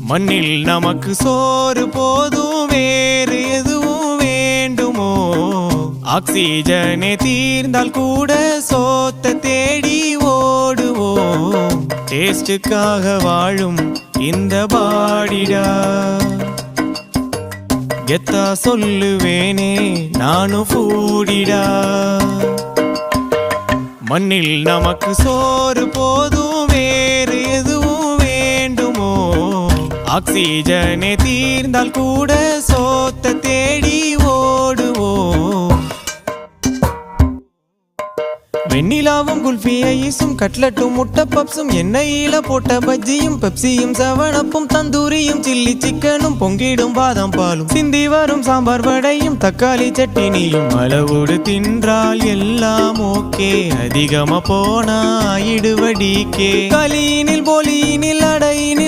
மண்ணில் நமக்கு சோறு போதும், வேறு எதுவும் வேண்டுமோ? ஆக்சிஜனே தீர்ந்தால் கூட சோத்த தேடி ஓடுவோம். டேஸ்டுக்காக வாழும் இந்த பாடிடா, கெத்தா சொல்லுவேனே நானும் ஃபூடிடா. மண்ணில் நமக்கு சோறு போதும், வேறு எதுவும் வேண்டுமோ? ஆக்சிஜனே தீர்ந்தால் கூட சோத்த தேடி ஓடுவோம். வெண்ணிலாவும் குல்ஃபி ஐஸும் கட்லட்டும் முட்டை பப்ஸும் எண்ணெயில போட்ட பஜ்ஜியும் பெப்சியும் செவனப்பும் தந்தூரியும் சில்லி சிக்கனும் பொங்கிடும் பாதாம் பாலும் சிந்தி வரும் சாம்பார் வடையும் தக்காளி சட்டினியும் அளவோடு தின்றால் எல்லாம் ஓகே. அதிகமா போனா ஆயிடுவடிக்கே. களியினில் போலியினில் அடையினில்